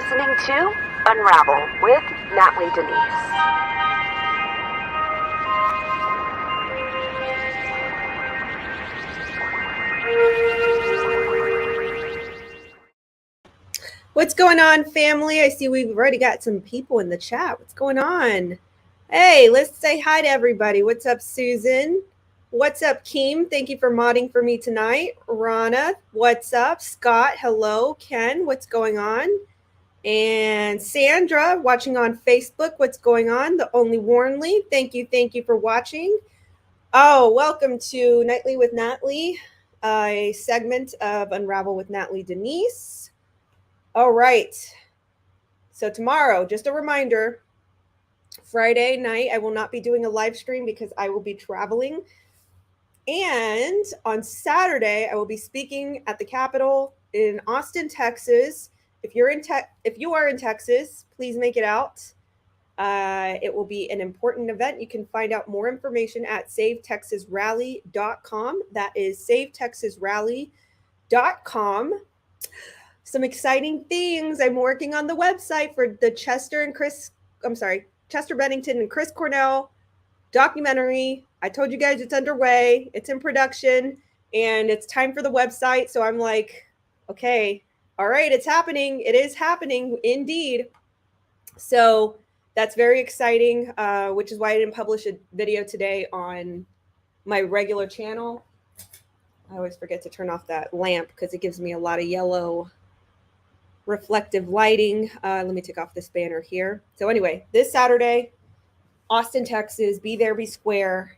listening to Unravel with Natalie Denise. What's going on, family? I see we've already got some people in the chat. What's going on? Hey, let's say hi to everybody. What's up, Susan? What's up, Keem? Thank you for modding for me tonight. Rana, what's up? Scott, hello. Ken, what's going on? And Sandra, watching on Facebook, what's going on? The Only Warnly, thank you for watching. Oh, welcome to Nightly with Natalie, a segment of Unravel with Natalie Denise. All right. So tomorrow, just a reminder, Friday night, I will not be doing a live stream because I will be traveling. And on Saturday, I will be speaking at the Capitol in Austin, Texas. If you are in Texas, please make it out. It will be an important event. You can find out more information at savetexasrally.com. That is savetexasrally.com. Some exciting things. I'm working on the website for the Chester Bennington and Chris Cornell documentary. I told you guys it's underway. It's in production and it's time for the website. So I'm like, okay, all right, it's happening. It is happening indeed. So that's very exciting, which is why I didn't publish a video today on my regular channel. I always forget to turn off that lamp because it gives me a lot of yellow reflective lighting. Let me take off this banner here. So anyway, this Saturday, Austin, Texas, be there, be square.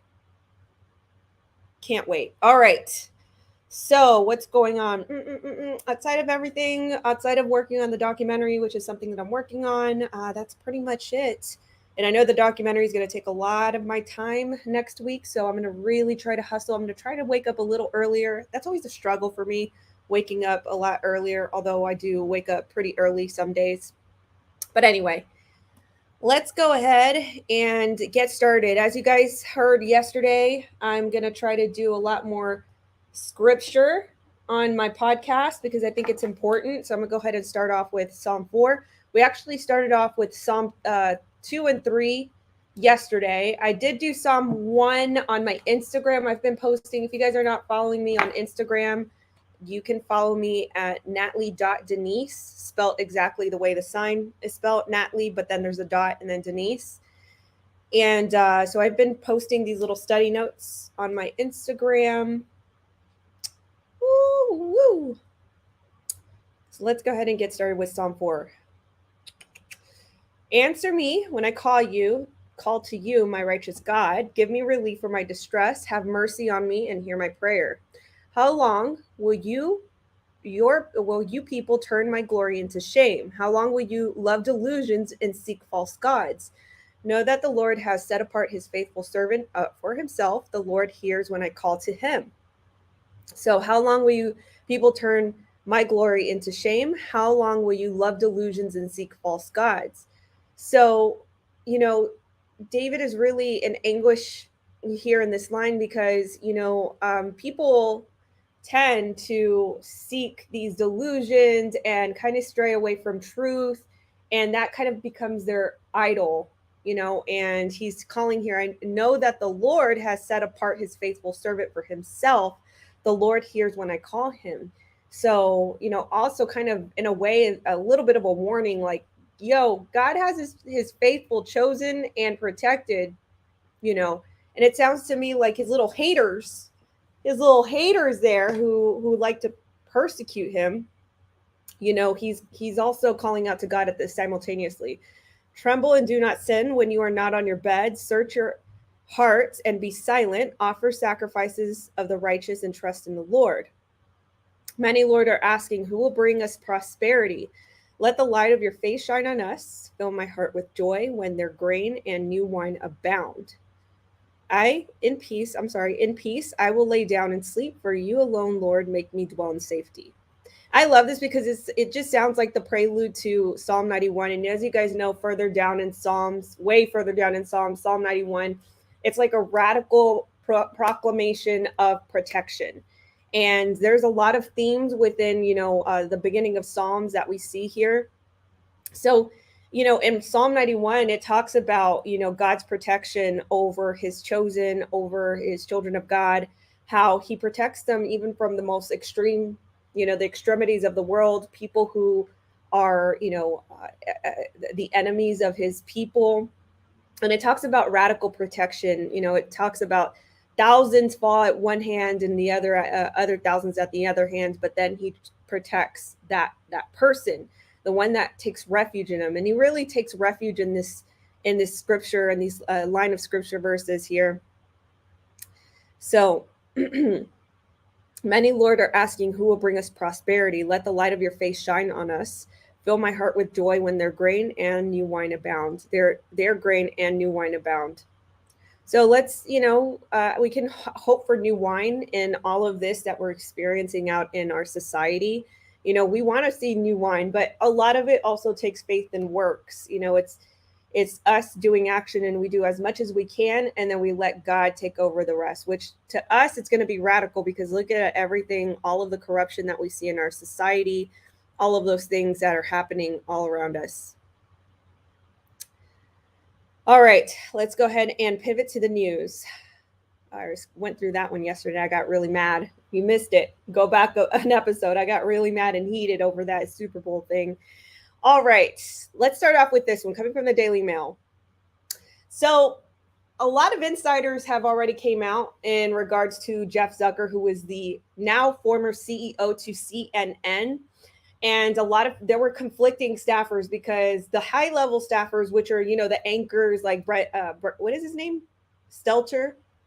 Can't wait. All right. So what's going on? Outside of everything, outside of working on the documentary, which is something that I'm working on, that's pretty much it. And I know the documentary is going to take a lot of my time next week. So I'm going to really try to hustle. I'm going to try to wake up a little earlier. That's always a struggle for me, waking up a lot earlier, although I do wake up pretty early some days. But anyway, let's go ahead and get started. As you guys heard yesterday, I'm going to try to do a lot more scripture on my podcast because I think it's important. So I'm going to go ahead and start off with Psalm 4. We actually started off with Psalm 2 and 3 yesterday. I did do Psalm 1 on my Instagram. I've been posting. If you guys are not following me on Instagram, you can follow me at natalie.denise, spelled exactly the way the sign is spelled, Natalie, but then there's a dot and then Denise. And so I've been posting these little study notes on my Instagram. Woo! So let's go ahead and get started with Psalm 4. Answer me when I call to you, my righteous God. Give me relief for my distress. Have mercy on me and hear my prayer. How long will you people turn my glory into shame? How long will you love delusions and seek false gods? Know that the Lord has set apart his faithful servant for himself. The Lord hears when I call to him. So how long will you people turn my glory into shame? How long will you love delusions and seek false gods? So, David is really in anguish here in this line because, people tend to seek these delusions and kind of stray away from truth. And that kind of becomes their idol, and he's calling here. I know that the Lord has set apart his faithful servant for himself. The Lord hears when I call him. So, also kind of in a way, a little bit of a warning, like, God has his faithful chosen and protected, and it sounds to me like his little haters there who like to persecute him, he's also calling out to God at this simultaneously. Tremble and do not sin when you are not on your bed. Search your hearts and be silent. Offer sacrifices of the righteous and trust in the Lord. Many, Lord, are asking, who will bring us prosperity? Let the light of your face shine on us. Fill my heart with joy when their grain and new wine abound. In peace, I will lay down and sleep, for you alone, Lord, make me dwell in safety. I love this because it just sounds like the prelude to Psalm 91. And as you guys know, way further down in Psalms, Psalm 91, it's like a radical proclamation of protection. And there's a lot of themes within, the beginning of Psalms that we see here. So, in Psalm 91, it talks about, God's protection over his chosen, over his children of God, how he protects them even from the most extreme, the extremities of the world, people who are, the enemies of his people. And it talks about radical protection. It talks about thousands fall at one hand and the other thousands at the other hand, but then he protects that person, the one that takes refuge in him. And he really takes refuge in this scripture and these line of scripture verses here. So many, Lord, are asking, who will bring us prosperity? Let the light of your face shine on us. Fill my heart with joy when their grain and new wine abound. Their grain and new wine abound. So let's, we can hope for new wine in all of this that we're experiencing out in our society. We want to see new wine, but a lot of it also takes faith and works. It's us doing action, and we do as much as we can, and then we let God take over the rest, which to us, it's going to be radical, because look at everything, all of the corruption that we see in our society, all of those things that are happening all around us. All right, let's go ahead and pivot to the news. I went through that one yesterday. I got really mad. If you missed it, go back an episode. I got really mad and heated over that Super Bowl thing. All right, let's start off with this one coming from the Daily Mail. So a lot of insiders have already came out in regards to Jeff Zucker, who is the now former CEO to CNN. And there were conflicting staffers, because the high level staffers, which are, the anchors like what is his name?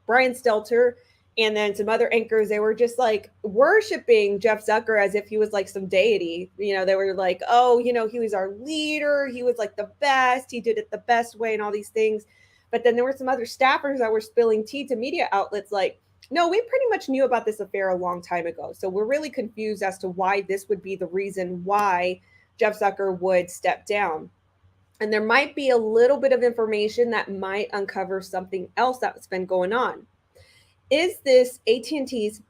Brian Stelter, and then some other anchors, they were just like worshiping Jeff Zucker as if he was like some deity. They were like, oh, he was our leader. He was like the best. He did it the best way and all these things. But then there were some other staffers that were spilling tea to media outlets like, no, we pretty much knew about this affair a long time ago. So we're really confused as to why this would be the reason why Jeff Zucker would step down. And there might be a little bit of information that might uncover something else that's been going on. Is this AT&T's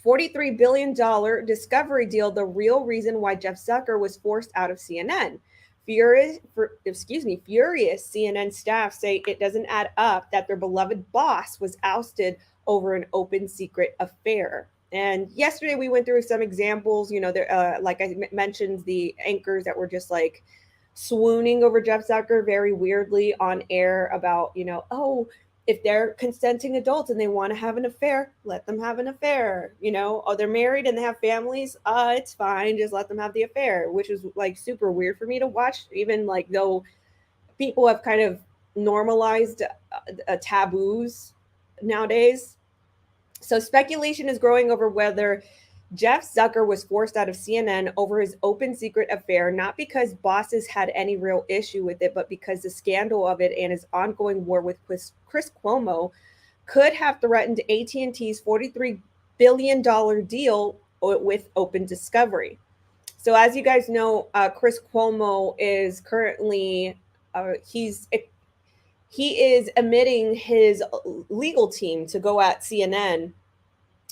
$43 billion discovery deal the real reason why Jeff Zucker was forced out of CNN? Furious CNN staff say it doesn't add up that their beloved boss was ousted over an open secret affair. And yesterday we went through some examples, like I mentioned, the anchors that were just like swooning over Jeff Zucker very weirdly on air about, oh, if they're consenting adults and they want to have an affair, let them have an affair. Oh, they're married and they have families. It's fine. Just let them have the affair, which is like super weird for me to watch, even like though people have kind of normalized taboos nowadays. So speculation is growing over whether Jeff Zucker was forced out of CNN over his open secret affair, not because bosses had any real issue with it, but because the scandal of it and his ongoing war with Chris Cuomo could have threatened AT&T's $43 billion deal with Open Discovery. So as you guys know, Chris Cuomo is currently, he is admitting his legal team to go at CNN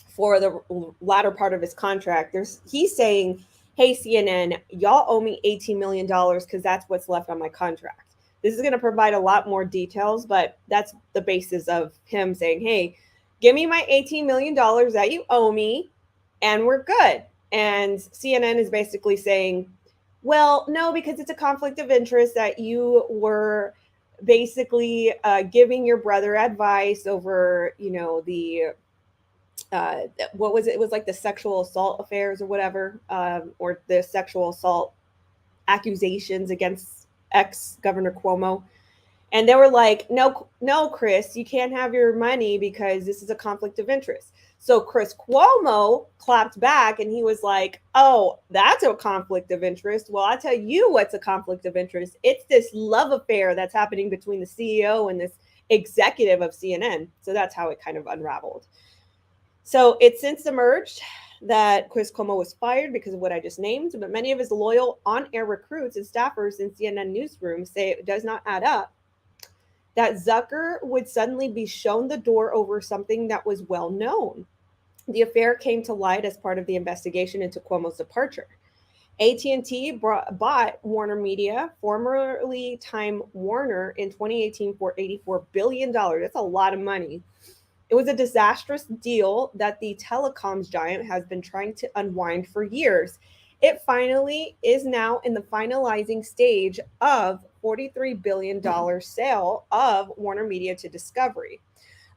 for the latter part of his contract. He's saying, hey, CNN, y'all owe me $18 million because that's what's left on my contract. This is going to provide a lot more details, but that's the basis of him saying, hey, give me my $18 million that you owe me, and we're good. And CNN is basically saying, well, no, because it's a conflict of interest that you were basically giving your brother advice over, the what was it? It was like the sexual assault affairs or whatever, or the sexual assault accusations against ex-Governor Cuomo. And they were like, no, Chris, you can't have your money because this is a conflict of interest. So Chris Cuomo clapped back and he was like, oh, that's a conflict of interest. Well, I'll tell you what's a conflict of interest. It's this love affair that's happening between the CEO and this executive of CNN. So that's how it kind of unraveled. So it's since emerged that Chris Cuomo was fired because of what I just named, but many of his loyal on-air recruits and staffers in CNN newsrooms say it does not add up, that Zucker would suddenly be shown the door over something that was well known. The affair came to light as part of the investigation into Cuomo's departure. AT&T bought Warner Media, formerly Time Warner, in 2018 for $84 billion. That's a lot of money. It was a disastrous deal that the telecoms giant has been trying to unwind for years. It finally is now in the finalizing stage of $43 billion sale of Warner Media to Discovery.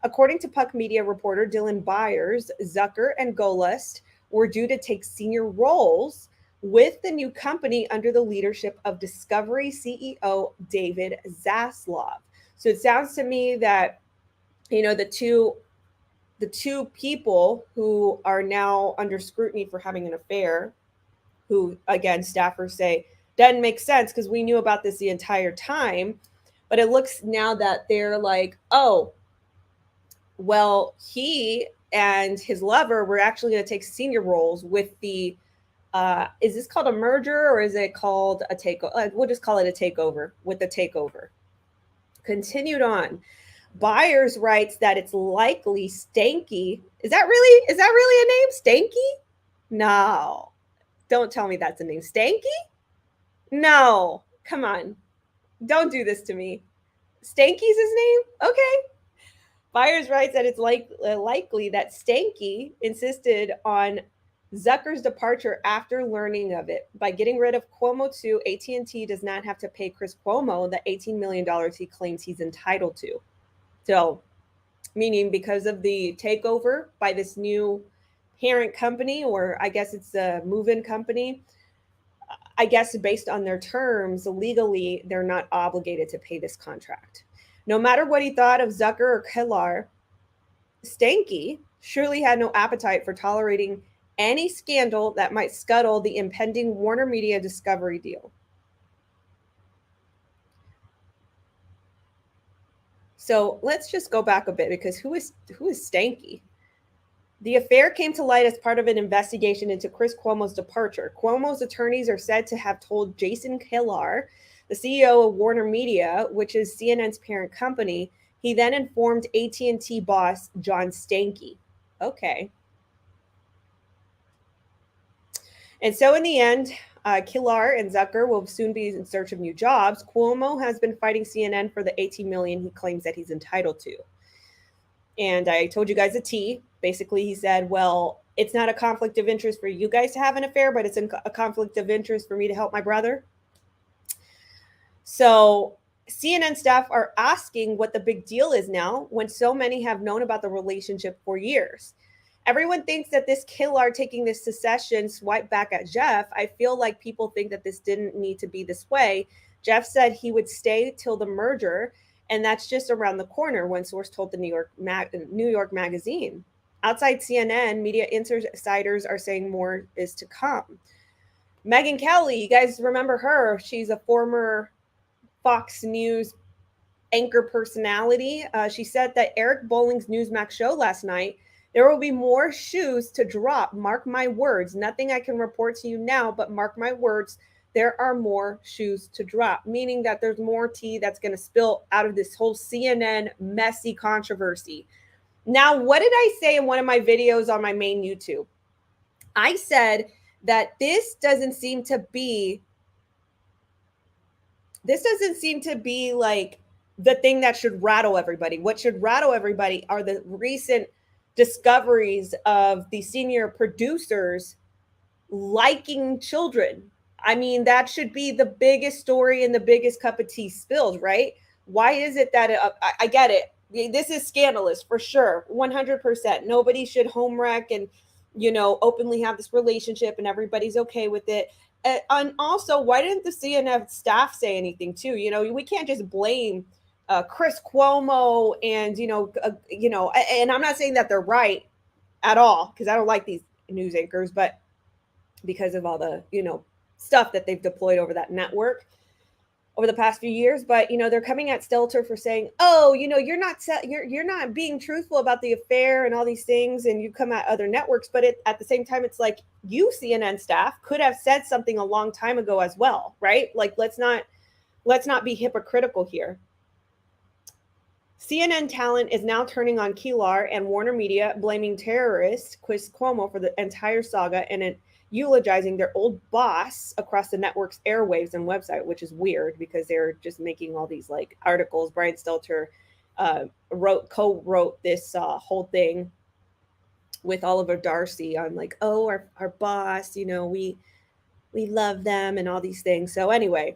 According to Puck Media reporter Dylan Byers, Zucker and Golust were due to take senior roles with the new company under the leadership of Discovery CEO David Zaslav. So it sounds to me that, you know, the two people who are now under scrutiny for having an affair, who again staffers say doesn't make sense because we knew about this the entire time, but it looks now that they're like, oh, well, he and his lover were actually going to take senior roles with the is this called a merger or is it called a takeover? We'll just call it a takeover with the takeover. Continued on. Byers writes that it's likely Stanky. Is that really a name? Stanky? No. Don't tell me that's a name. Stanky? No. Come on. Don't do this to me. Stanky's his name? Okay. Byers writes that it's likely that Stanky insisted on Zucker's departure after learning of it. By getting rid of Cuomo too, AT&T does not have to pay Chris Cuomo the $18 million he claims he's entitled to. So, meaning because of the takeover by this new parent company, or I guess it's a move-in company, I guess based on their terms, legally, they're not obligated to pay this contract. No matter what he thought of Zucker or Kellar, Stanky surely had no appetite for tolerating any scandal that might scuttle the impending Warner Media Discovery deal. So let's just go back a bit, because who is Stanky? The affair came to light as part of an investigation into Chris Cuomo's departure. Cuomo's attorneys are said to have told Jason Kellar, the CEO of Warner Media, which is CNN's parent company, he then informed AT&T boss John Stanky. Okay. And so in the end, Kellar and Zucker will soon be in search of new jobs. Cuomo has been fighting CNN for the $18 million he claims that he's entitled to. And I told you guys a T. Basically, he said, well, it's not a conflict of interest for you guys to have an affair, but it's a conflict of interest for me to help my brother. So CNN staff are asking what the big deal is now when so many have known about the relationship for years. Everyone thinks that this Kellar taking this secession swipe back at Jeff. I feel like people think that this didn't need to be this way. Jeff said he would stay till the merger, and that's just around the corner, one source told the New York Magazine. Outside CNN, media insiders are saying more is to come. Megyn Kelly, you guys remember her? She's a former Fox News anchor personality. She said that Eric Bolling's Newsmax show last night, there will be more shoes to drop. Mark my words. Nothing I can report to you now, but mark my words. There are more shoes to drop, meaning that there's more tea that's going to spill out of this whole CNN messy controversy. Now, what did I say in one of my videos on my main YouTube? I said that this doesn't seem to be like the thing that should rattle everybody. What should rattle everybody are the recent discoveries of the senior producers liking children. I mean, that should be the biggest story and the biggest cup of tea spilled, right? Why is it that I get it. This is scandalous for sure. 100%. Nobody should home wreck and, openly have this relationship and everybody's okay with it. And also, why didn't the CNN staff say anything too? We can't just blame Chris Cuomo and, and I'm not saying that they're right at all, because I don't like these news anchors, but because of all the, stuff that they've deployed over that network over the past few years. But, they're coming at Stelter for saying, oh, you're not being truthful about the affair and all these things. And you come at other networks. But at the same time, it's like you CNN staff could have said something a long time ago as well, right? Like, let's not be hypocritical here. CNN talent is now turning on Kellar and Warner Media, blaming terrorist Chris Cuomo for the entire saga, and eulogizing their old boss across the network's airwaves and website, which is weird because they're just making all these like articles. Brian Stelter co-wrote this whole thing with Oliver Darcy on like, oh, our boss, you know, we love them and all these things. So anyway,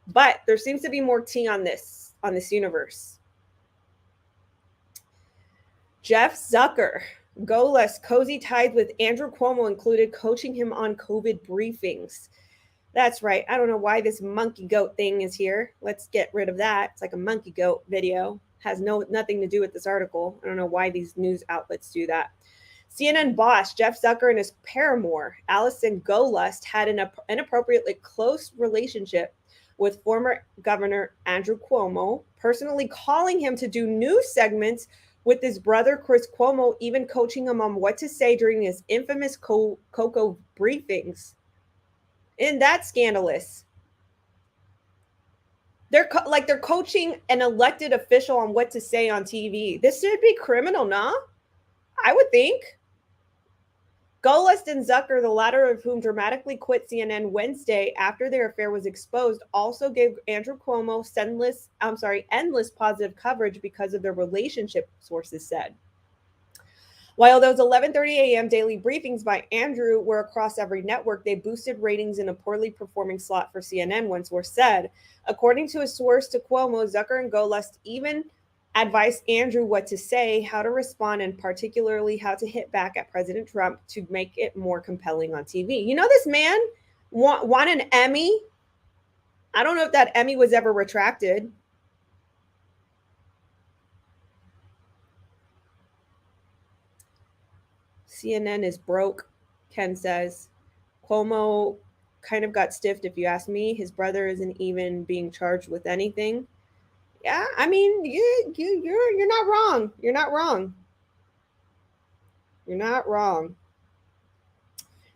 but there seems to be more tea on this universe. Jeff Zucker, go less cozy ties with Andrew Cuomo included coaching him on COVID briefings. That's right. I don't know why this monkey goat thing is here. Let's get rid of that. It's like a monkey goat video. Has nothing to do with this article. I don't know why these news outlets do that. CNN boss Jeff Zucker and his paramour, Allison Golust, had an inappropriately close relationship with former Governor Andrew Cuomo, personally calling him to do news segments with his brother Chris Cuomo, even coaching him on what to say during his infamous Coco briefings. Isn't that scandalous? They're coaching an elected official on what to say on TV. This should be criminal, nah? I would think. Golust and Zucker, the latter of whom dramatically quit CNN Wednesday after their affair was exposed, also gave Andrew Cuomo endless positive coverage because of their relationship, sources said. While those 11:30 a.m. daily briefings by Andrew were across every network, they boosted ratings in a poorly performing slot for CNN, one source said. According to a source to Cuomo, Zucker and Golust even advised Andrew what to say, how to respond, and particularly how to hit back at President Trump to make it more compelling on TV. You know, this man won an Emmy. I don't know if that Emmy was ever retracted. CNN is broke, Ken says. Cuomo kind of got stiffed, if you ask me. His brother isn't even being charged with anything. Yeah, I mean, you're not wrong. You're not wrong. You're not wrong.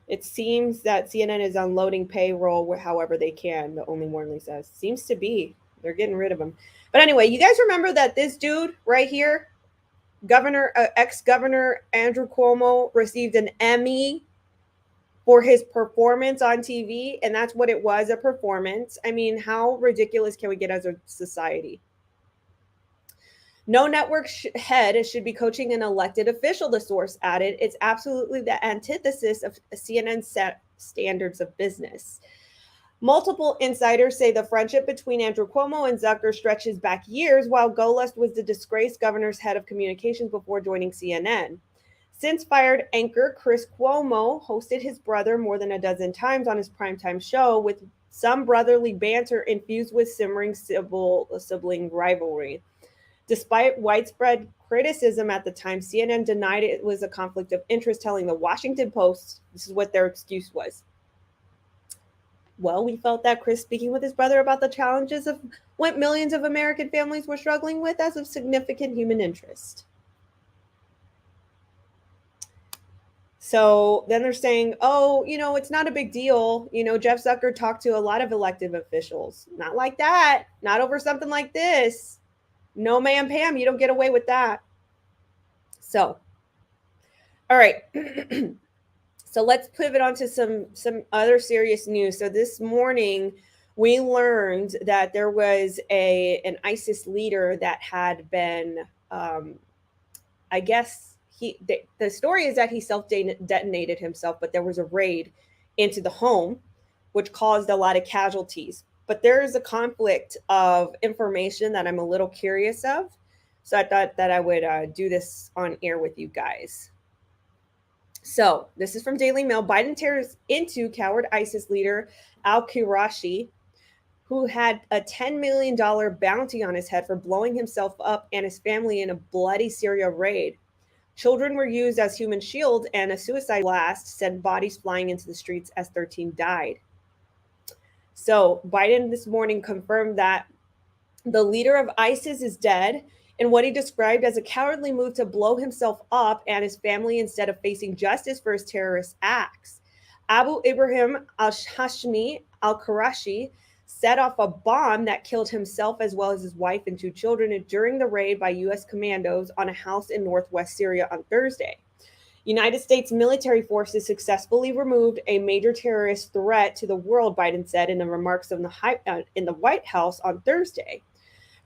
It seems that CNN is unloading payroll however they can, the Only Warnley says. Seems to be. They're getting rid of him. But anyway, you guys remember that this dude right here, ex-governor Andrew Cuomo, received an Emmy for his performance on TV, and that's what it was, a performance. I mean, how ridiculous can we get as a society? No network head should be coaching an elected official, the source added. It's absolutely the antithesis of CNN's set standards of business. Multiple insiders say the friendship between Andrew Cuomo and Zucker stretches back years, while Golust was the disgraced governor's head of communications before joining CNN. Since fired anchor Chris Cuomo hosted his brother more than a dozen times on his primetime show, with some brotherly banter infused with simmering sibling rivalry. Despite widespread criticism at the time, CNN denied it was a conflict of interest, telling the Washington Post this is what their excuse was. Well, we felt that Chris speaking with his brother about the challenges of what millions of American families were struggling with as of significant human interest. So then they're saying, oh, you know, it's not a big deal. You know, Jeff Zucker talked to a lot of elected officials. Not like that. Not over something like this. No, ma'am, Pam, you don't get away with that. So, all right. So let's pivot on to some other serious news. So this morning, we learned that there was an ISIS leader that had been, I guess, the story is that he self-detonated himself, but there was a raid into the home, which caused a lot of casualties. But there is a conflict of information that I'm a little curious of. So I thought that I would do this on air with you guys. So this is from Daily Mail. Biden tears into coward ISIS leader al-Qurashi, who had a $10 million bounty on his head for blowing himself up and his family in a bloody Syria raid. Children were used as human shield, and a suicide blast sent bodies flying into the streets as 13 died. So Biden this morning confirmed that the leader of ISIS is dead in what he described as a cowardly move to blow himself up and his family instead of facing justice for his terrorist acts. Abu Ibrahim al-Hashmi al-Qurashi set off a bomb that killed himself as well as his wife and 2 children during the raid by U.S. commandos on a house in northwest Syria on Thursday. United States military forces successfully removed a major terrorist threat to the world, Biden said in the remarks in the White House on Thursday.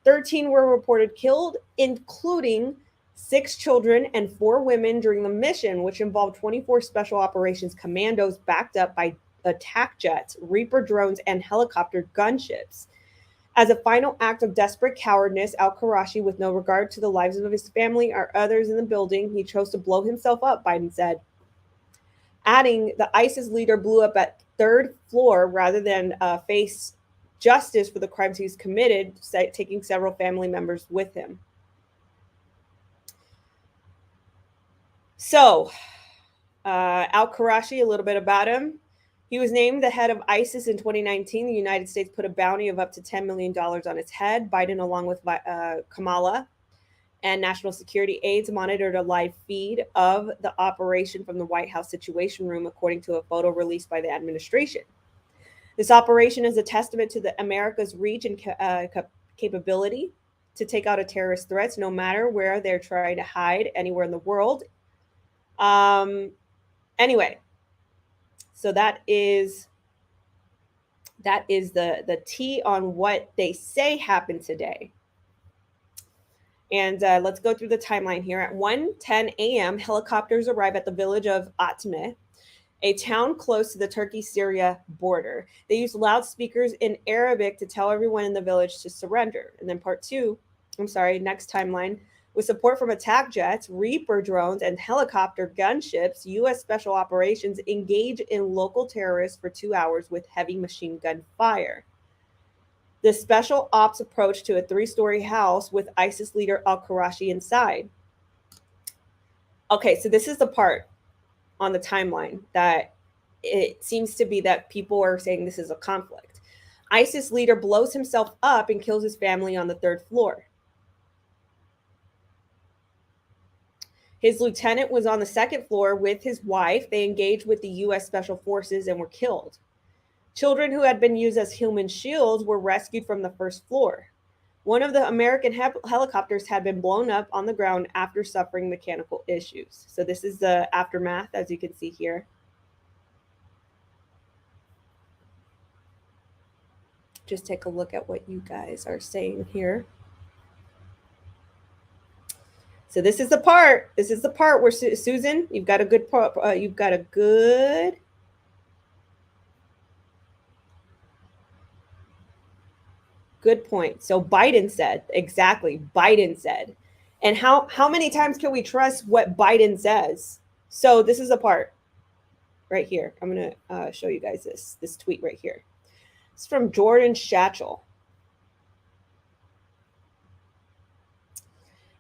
13 were reported killed, including 6 children and 4 women during the mission, which involved 24 special operations commandos backed up by attack jets, Reaper drones, and helicopter gunships. As a final act of desperate cowardness, al-Qurashi, with no regard to the lives of his family or others in the building, he chose to blow himself up, Biden said. Adding, the ISIS leader blew up at 3rd floor rather than face justice for the crimes he's committed, taking several family members with him. So, al-Qurashi, a little bit about him. He was named the head of ISIS in 2019. The United States put a bounty of up to $10 million on its head. Biden, along with Kamala and national security aides, monitored a live feed of the operation from the White House Situation Room, according to a photo released by the administration. This operation is a testament to America's reach and capability to take out a terrorist threats, no matter where they're trying to hide anywhere in the world. Anyway, so that is the tea on what they say happened today. And let's go through the timeline here. At 1:10 a.m., helicopters arrive at the village of Atme, a town close to the Turkey-Syria border. They use loudspeakers in Arabic to tell everyone in the village to surrender. And then next timeline. With support from attack jets, Reaper drones, and helicopter gunships, U.S. Special Operations engage in local terrorists for 2 hours with heavy machine gun fire. The special ops approach to a 3-story house with ISIS leader al-Qurashi inside. Okay, so this is the part on the timeline that it seems to be that people are saying this is a conflict. ISIS leader blows himself up and kills his family on the 3rd floor. His lieutenant was on the 2nd floor with his wife. They engaged with the U.S. Special Forces and were killed. Children who had been used as human shields were rescued from the 1st floor. One of the American helicopters had been blown up on the ground after suffering mechanical issues. So this is the aftermath, as you can see here. Just take a look at what you guys are saying here. So this is the part. This is the part where Susan, you've got a good good point. So Biden said, exactly. Biden said, and how many times can we trust what Biden says? So this is the part right here. I'm going to show you guys this tweet right here. It's from Jordan Schachel.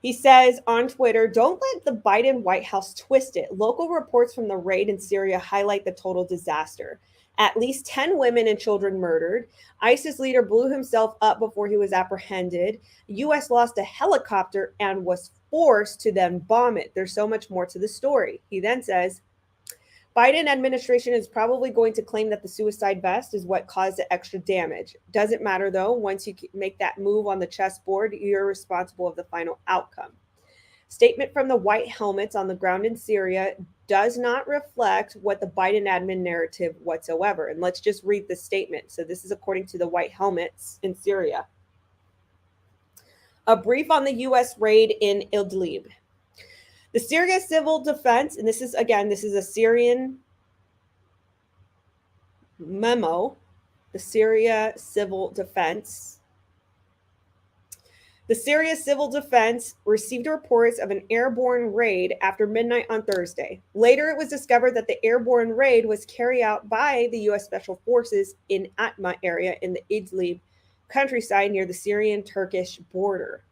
He says on Twitter, don't let the Biden White House twist it. Local reports from the raid in Syria highlight the total disaster. At least 10 women and children murdered. ISIS leader blew himself up before he was apprehended. U.S. lost a helicopter and was forced to then bomb it. There's so much more to the story. He then says, Biden administration is probably going to claim that the suicide vest is what caused the extra damage. Doesn't matter though. Once you make that move on the chessboard, you're responsible of the final outcome. Statement from the white helmets on the ground in Syria does not reflect what the Biden admin narrative whatsoever. And let's just read the statement. So this is according to the white helmets in Syria. A brief on the U.S. raid in Idlib. The Syria Civil Defense, and this is a Syrian memo, the Syria Civil Defense. The Syria Civil Defense received reports of an airborne raid after midnight on Thursday. Later, it was discovered that the airborne raid was carried out by the U.S. Special Forces in Atma area in the Idlib countryside near the Syrian-Turkish border.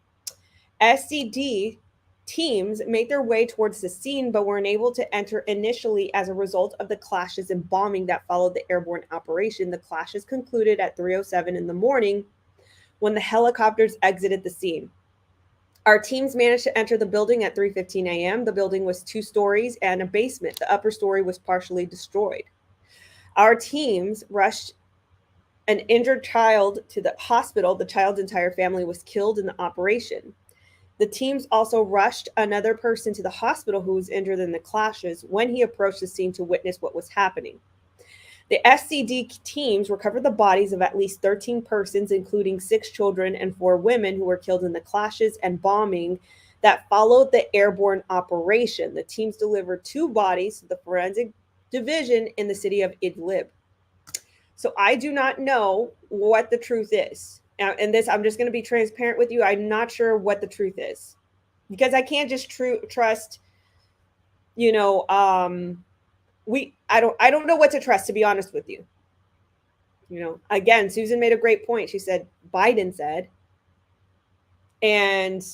SCD teams made their way towards the scene, but were unable to enter initially as a result of the clashes and bombing that followed the airborne operation. The clashes concluded at 3:07 in the morning when the helicopters exited the scene. Our teams managed to enter the building at 3:15 a.m. The building was 2 stories and a basement. The upper story was partially destroyed. Our teams rushed an injured child to the hospital. The child's entire family was killed in the operation. The teams also rushed another person to the hospital who was injured in the clashes when he approached the scene to witness what was happening. The SCD teams recovered the bodies of at least 13 persons, including 6 children and 4 women who were killed in the clashes and bombing that followed the airborne operation. The teams delivered 2 bodies to the forensic division in the city of Idlib. So I do not know what the truth is. Now, and this, I'm just going to be transparent with you. I'm not sure what the truth is, because I can't just trust, you know, I don't know what to trust, to be honest with you. You know, again, Susan made a great point. She said, Biden said, and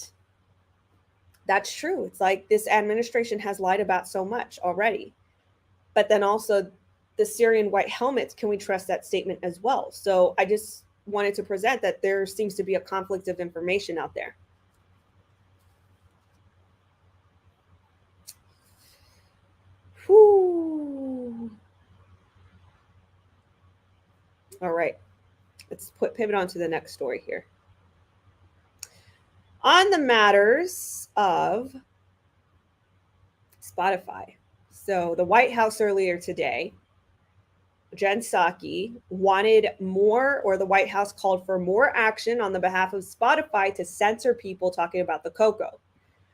that's true. It's like this administration has lied about so much already. But then also the Syrian white helmets, can we trust that statement as well? So I just wanted to present that there seems to be a conflict of information out there. Whew. All right, let's pivot on to the next story here. On the matters of Spotify. So the White House earlier today, Jen Psaki wanted more, or the White House called for more action on the behalf of Spotify to censor people talking about the cocoa.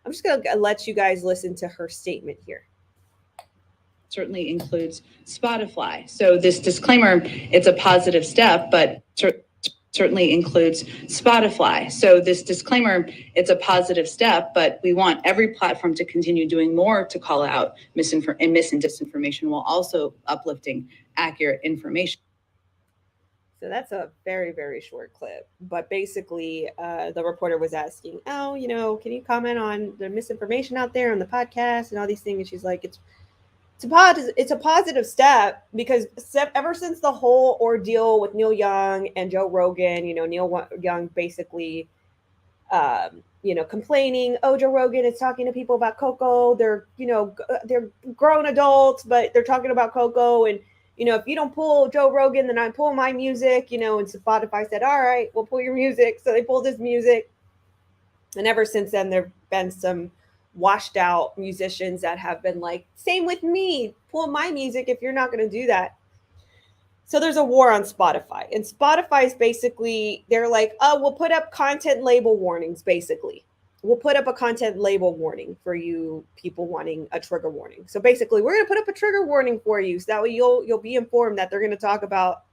I'm just going to let you guys listen to her statement here. Certainly includes Spotify. So this disclaimer, it's a positive step, but certainly includes Spotify. So this disclaimer, it's a positive step, but we want every platform to continue doing more to call out mis and disinformation while also uplifting accurate information. So that's a very, very short clip. But basically, the reporter was asking, oh, you know, can you comment on the misinformation out there on the podcast and all these things? And she's like, it's a positive step, because ever since the whole ordeal with Neil Young and Joe Rogan, you know, Neil Young basically, you know, complaining, oh, Joe Rogan is talking to people about cocoa. They're, you know, they're grown adults, but they're talking about cocoa. And, you know, if you don't pull Joe Rogan, then I pull my music, you know, and Spotify said, all right, we'll pull your music. So they pulled his music. And ever since then, there've been some washed out musicians that have been like, same with me, pull my music if you're not going to do that. So there's a war on Spotify, and Spotify is basically, they're like, oh, we'll put up content label warnings. Basically, we'll put up a content label warning for you people wanting a trigger warning. So basically, we're going to put up a trigger warning for you, so that way you'll be informed that they're going to talk about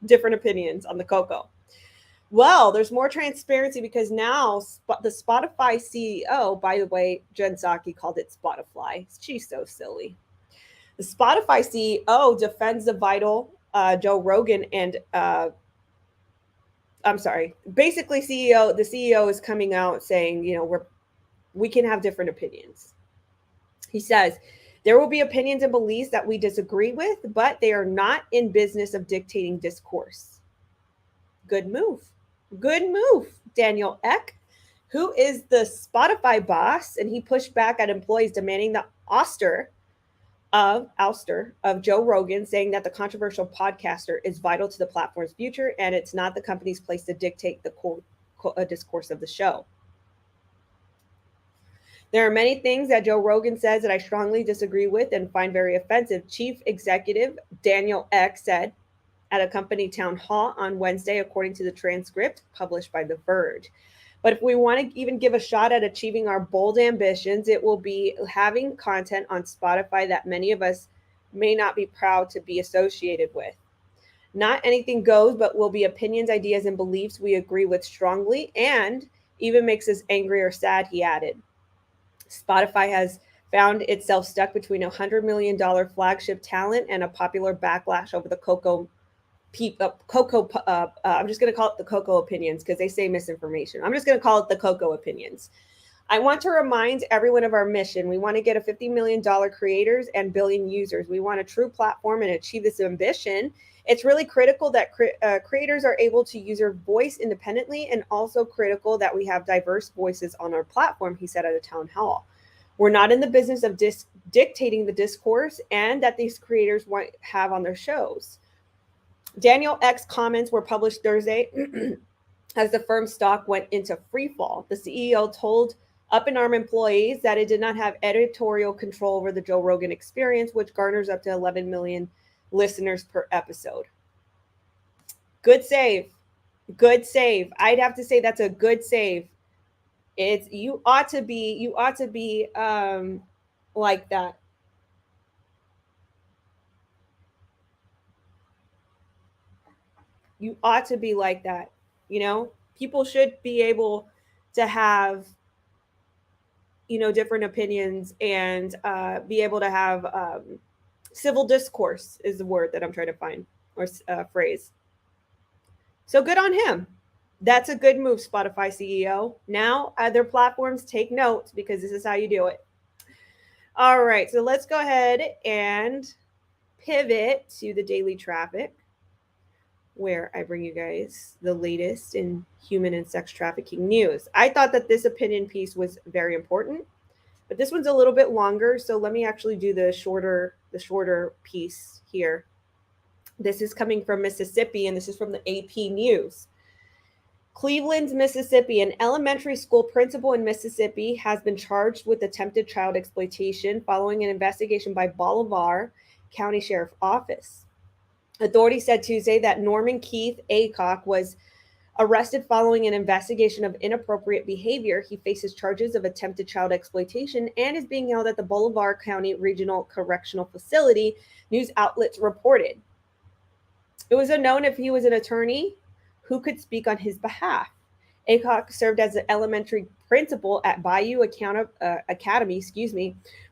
different opinions on the cocoa. Well, there's more transparency, because now the Spotify CEO, by the way, Jen Psaki called it Spotify. She's so silly. The Spotify CEO defends the vital Joe Rogan and basically the CEO is coming out saying, you know, we can have different opinions. He says, there will be opinions and beliefs that we disagree with, but they are not in business of dictating discourse. Good move. Good move, Daniel Ek, who is the Spotify boss, and he pushed back at employees demanding the ouster of Joe Rogan, saying that the controversial podcaster is vital to the platform's future, and it's not the company's place to dictate the discourse of the show. There are many things that Joe Rogan says that I strongly disagree with and find very offensive, Chief Executive Daniel Ek said at a company town hall on Wednesday, according to the transcript published by The Verge. But if we want to even give a shot at achieving our bold ambitions, it will be having content on Spotify that many of us may not be proud to be associated with. Not anything goes, but will be opinions, ideas, and beliefs we agree with strongly, and even makes us angry or sad, he added. Spotify has found itself stuck between $100 million flagship talent and a popular backlash over the cocoa. I'm just going to call it the cocoa opinions, because they say misinformation. I'm just going to call it the cocoa opinions. I want to remind everyone of our mission. We want to get a $50 million creators and billion users. We want a true platform and achieve this ambition. It's really critical that creators are able to use their voice independently, and also critical that we have diverse voices on our platform, he said at a town hall. We're not in the business of dictating the discourse and that these creators want have on their shows. Daniel Ek's comments were published Thursday as the firm's stock went into free fall. The CEO told Up in Arm employees that it did not have editorial control over the Joe Rogan Experience, which garners up to 11 million listeners per episode. Good save. Good save. I'd have to say that's a good save. It's you ought to be like that. You ought to be like that. You know, people should be able to have, you know, different opinions and be able to have civil discourse is the word that I'm trying to find, or phrase. So good on him. That's a good move, Spotify CEO. Now, other platforms take note because this is how you do it. All right, so let's go ahead and pivot to the daily traffic, where I bring you guys the latest in human and sex trafficking news. I thought that this opinion piece was very important, but this one's a little bit longer, so let me actually do the shorter piece here. This is coming from Mississippi, and this is from the AP News. Cleveland, Mississippi. An elementary school principal in Mississippi has been charged with attempted child exploitation following an investigation by Bolivar County Sheriff's Office. Authorities said Tuesday that Norman Keith Aycock was arrested following an investigation of inappropriate behavior. He faces charges of attempted child exploitation and is being held at the Bolivar County Regional Correctional Facility, news outlets reported. It was unknown if he was an attorney who could speak on his behalf. Aycock served as the elementary principal at Bayou Academy,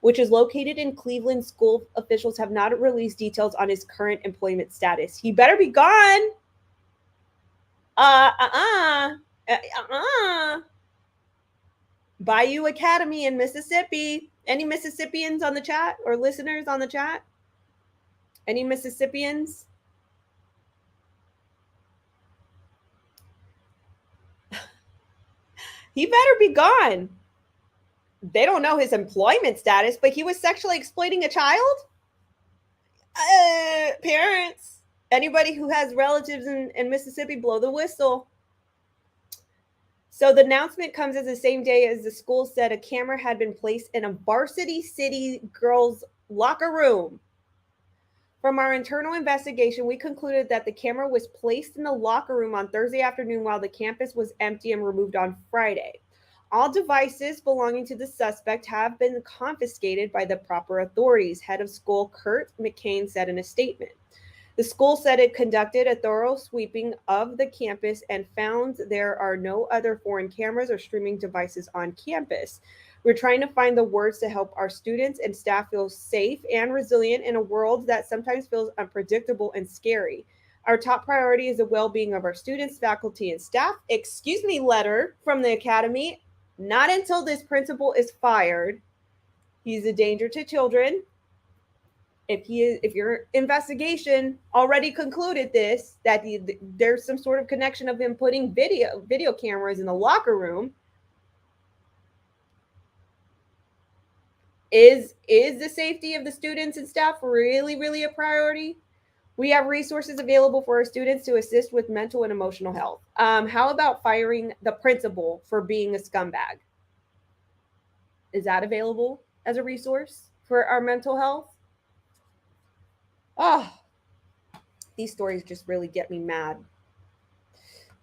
which is located in Cleveland. School officials have not released details on his current employment status. He better be gone. Bayou Academy in Mississippi. Any Mississippians on the chat or listeners on the chat? Any Mississippians? He better be gone. They don't know his employment status, but he was sexually exploiting a child? Parents, anybody who has relatives in Mississippi, blow the whistle. So the announcement comes as the same day as the school said a camera had been placed in a Varsity City girls' locker room. From our internal investigation, we concluded that the camera was placed in the locker room on Thursday afternoon while the campus was empty and removed on Friday. All devices belonging to the suspect have been confiscated by the proper authorities, head of school Kurt McCain said in a statement. The school said it conducted a thorough sweeping of the campus and found there are no other foreign cameras or streaming devices on campus. We're trying to find the words to help our students and staff feel safe and resilient in a world that sometimes feels unpredictable and scary. Our top priority is the well-being of our students, faculty, and staff. Excuse me, letter from the academy. Not until this principal is fired. He's a danger to children. If your investigation already concluded this, that there's some sort of connection of him putting video cameras in the locker room, is the safety of the students and staff really, really a priority? We have resources available for our students to assist with mental and emotional health. How about firing the principal for being a scumbag? Is that available as a resource for our mental health? Oh, these stories just really get me mad.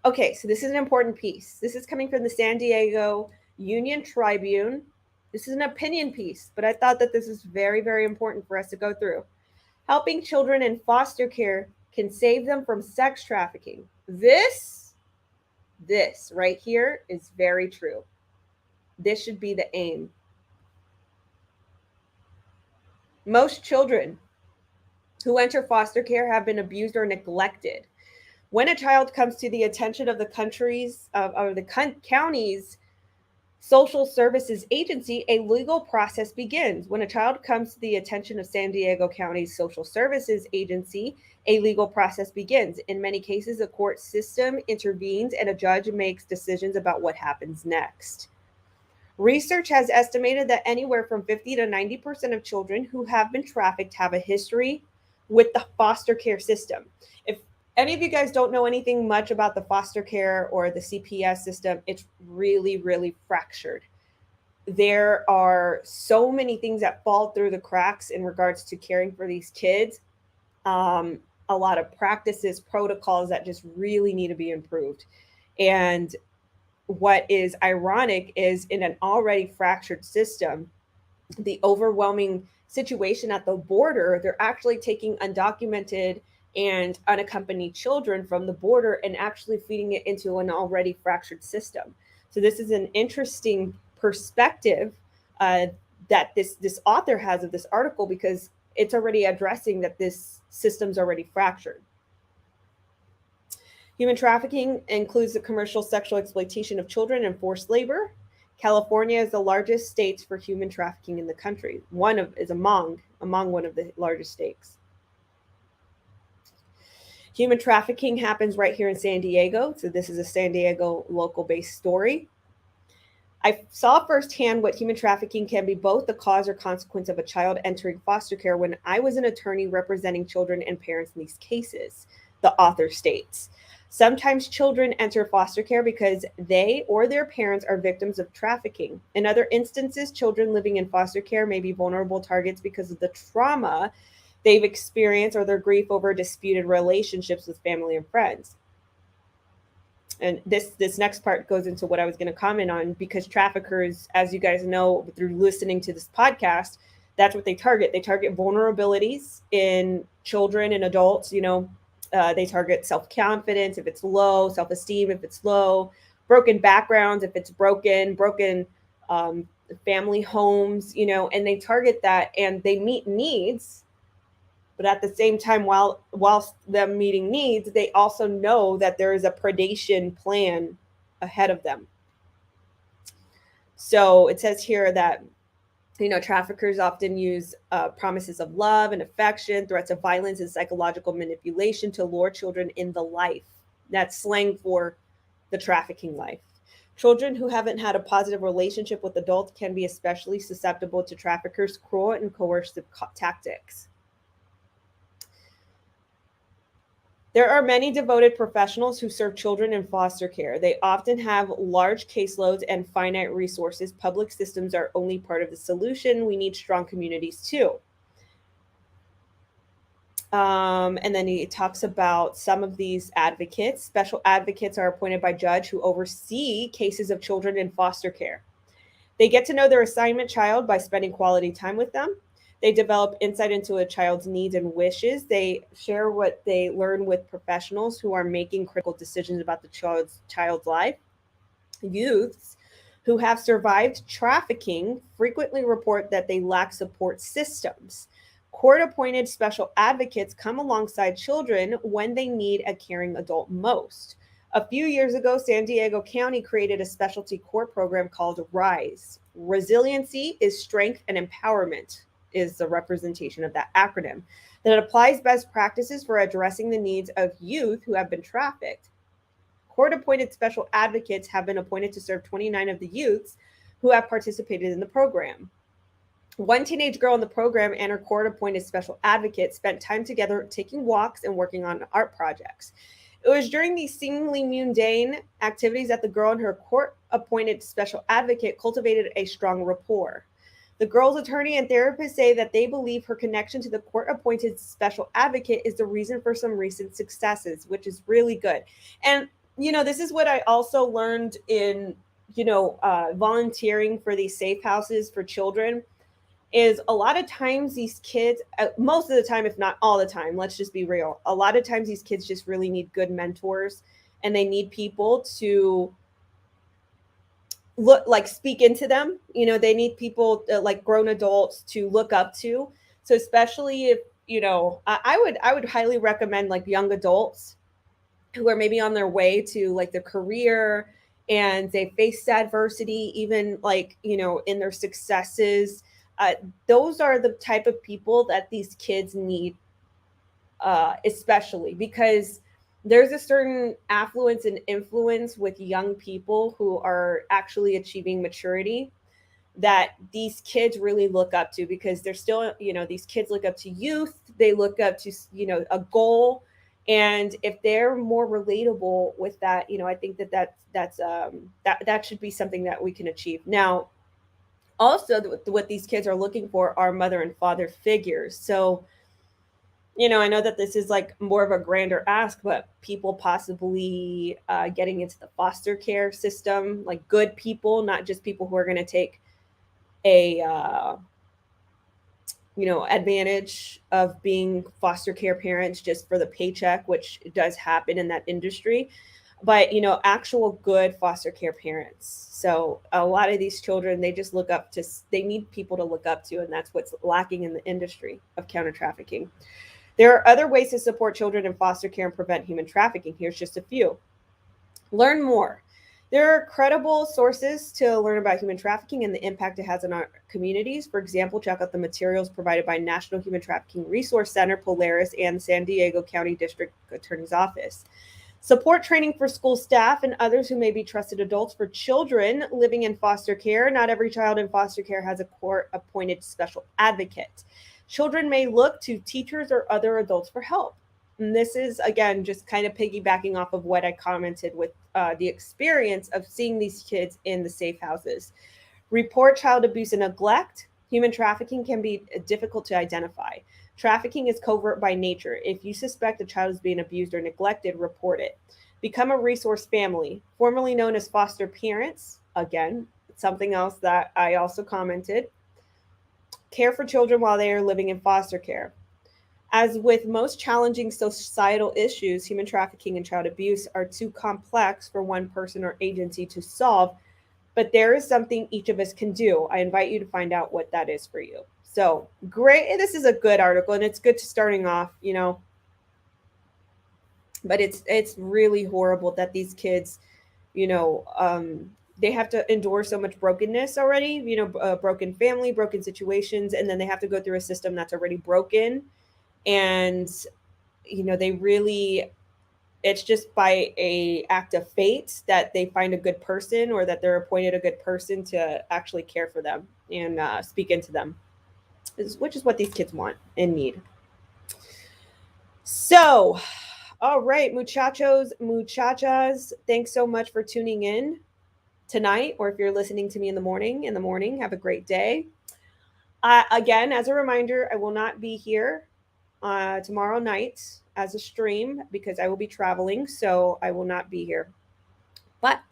Okay, so this is an important piece. This is coming from the San Diego Union Tribune. This is an opinion piece, but I thought that this is very, very important for us to go through. Helping children in foster care can save them from sex trafficking. This right here is very true. This should be the aim. Most children who enter foster care have been abused or neglected. When a child comes to the attention of the county's social services agency, a legal process begins. When a child comes to the attention of San Diego County's social services agency, a legal process begins. In many cases, the court system intervenes and a judge makes decisions about what happens next. Research has estimated that anywhere from 50 to 90% of children who have been trafficked have a history with the foster care system. any of you guys don't know anything much about the foster care or the CPS system, it's really, really fractured. There are so many things that fall through the cracks in regards to caring for these kids. A lot of practices, protocols that just really need to be improved. And what is ironic is in an already fractured system, the overwhelming situation at the border, they're actually taking undocumented and unaccompanied children from the border and actually feeding it into an already fractured system. So this is an interesting perspective that this author has of this article, because it's already addressing that this system's already fractured. Human trafficking includes the commercial sexual exploitation of children and forced labor. California is the largest state for human trafficking in the country. Among one of the largest states. Human trafficking happens right here in San Diego. So this is a San Diego local-based story. I saw firsthand what human trafficking can be both the cause or consequence of a child entering foster care when I was an attorney representing children and parents in these cases, the author states. Sometimes children enter foster care because they or their parents are victims of trafficking. In other instances, children living in foster care may be vulnerable targets because of the trauma they've experienced or their grief over disputed relationships with family and friends. And this next part goes into what I was going to comment on, because traffickers, as you guys know through listening to this podcast, that's what they target. They target vulnerabilities in children and adults. They target self-confidence if it's low, self-esteem if it's low, broken backgrounds if it's broken family homes, and they target that, and they meet needs. But at the same time, whilst them meeting needs, they also know that there is a predation plan ahead of them. So it says here that, traffickers often use promises of love and affection, threats of violence, and psychological manipulation to lure children in the life. That's slang for the trafficking life. Children who haven't had a positive relationship with adults can be especially susceptible to traffickers' cruel and coercive tactics. There are many devoted professionals who serve children in foster care. They often have large caseloads and finite resources. Public systems are only part of the solution. We need strong communities too. And then he talks about some of these advocates. Special advocates are appointed by judge who oversee cases of children in foster care. They get to know their assignment child by spending quality time with them. They develop insight into a child's needs and wishes. They share what they learn with professionals who are making critical decisions about the child's life. Youths who have survived trafficking frequently report that they lack support systems. Court-appointed special advocates come alongside children when they need a caring adult most. A few years ago, San Diego County created a specialty court program called RISE. Resiliency is strength and empowerment, is the representation of that acronym, that applies best practices for addressing the needs of youth who have been trafficked. Court-appointed special advocates have been appointed to serve 29 of the youths who have participated in the program. One teenage girl in the program and her court-appointed special advocate spent time together taking walks and working on art projects. It was during these seemingly mundane activities that the girl and her court-appointed special advocate cultivated a strong rapport. The girl's attorney and therapist say that they believe her connection to the court-appointed special advocate is the reason for some recent successes, which is really good. And, this is what I also learned in, volunteering for these safe houses for children, is a lot of times these kids, most of the time, if not all the time, let's just be real, a lot of times these kids just really need good mentors, and they need people to speak into them. They need people like grown adults to look up to. So especially if, I would highly recommend like young adults who are maybe on their way to like their career and they faced adversity, even in their successes. Those are the type of people that these kids need, especially because there's a certain affluence and influence with young people who are actually achieving maturity that these kids really look up to, because they're still, these kids look up to youth. They look up to, a goal. And if they're more relatable with that, I think that should be something that we can achieve. Now, also what these kids are looking for are mother and father figures. So, I know that this is like more of a grander ask, but people possibly getting into the foster care system, like good people, not just people who are going to take a advantage of being foster care parents just for the paycheck, which does happen in that industry, but actual good foster care parents. So a lot of these children, they just they need people to look up to, and that's what's lacking in the industry of counter trafficking. There are other ways to support children in foster care and prevent human trafficking. Here's just a few. Learn more. There are credible sources to learn about human trafficking and the impact it has on our communities. For example, check out the materials provided by National Human Trafficking Resource Center, Polaris, and San Diego County District Attorney's Office. Support training for school staff and others who may be trusted adults for children living in foster care. Not every child in foster care has a court-appointed special advocate. Children may look to teachers or other adults for help. And this is, again, just kind of piggybacking off of what I commented with the experience of seeing these kids in the safe houses. Report child abuse and neglect. Human trafficking can be difficult to identify. Trafficking is covert by nature. If you suspect a child is being abused or neglected, report it. Become a resource family, formerly known as foster parents. Again, something else that I also commented. Care for children while they are living in foster care. As with most challenging societal issues, human trafficking and child abuse are too complex for one person or agency to solve, but there is something each of us can do. I invite you to find out what that is for you. So great. This is a good article, and it's good to starting off, but it's really horrible that these kids, they have to endure so much brokenness already, broken family, broken situations, and then they have to go through a system that's already broken. And, it's just by a act of fate that they find a good person, or that they're appointed a good person to actually care for them and speak into them, which is what these kids want and need. So, all right, muchachos, muchachas, thanks so much for tuning in tonight, or if you're listening to me in the morning, have a great day. Again, as a reminder, I will not be here tomorrow night as a stream because I will be traveling, so I will not be here. But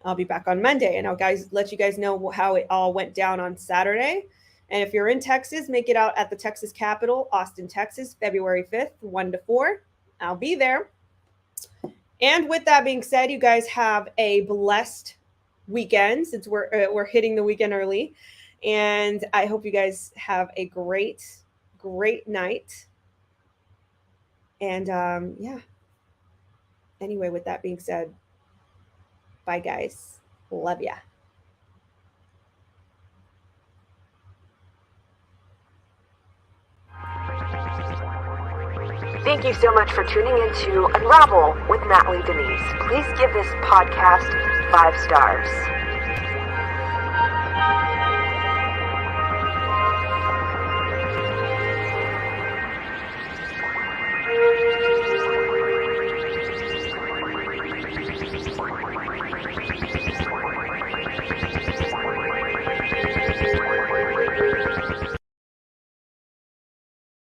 I'll be back on Monday, and I'll let you guys know how it all went down on Saturday. And if you're in Texas, make it out at the Texas Capitol, Austin, Texas, February 5th, 1 to 4. I'll be there. And with that being said, you guys have a blessed weekend, since we're hitting the weekend early. And I hope you guys have a great night. And yeah. Anyway, with that being said, bye guys. Love ya. Thank you so much for tuning in to Unravel with Natalie Denise. Please give this podcast 5 stars.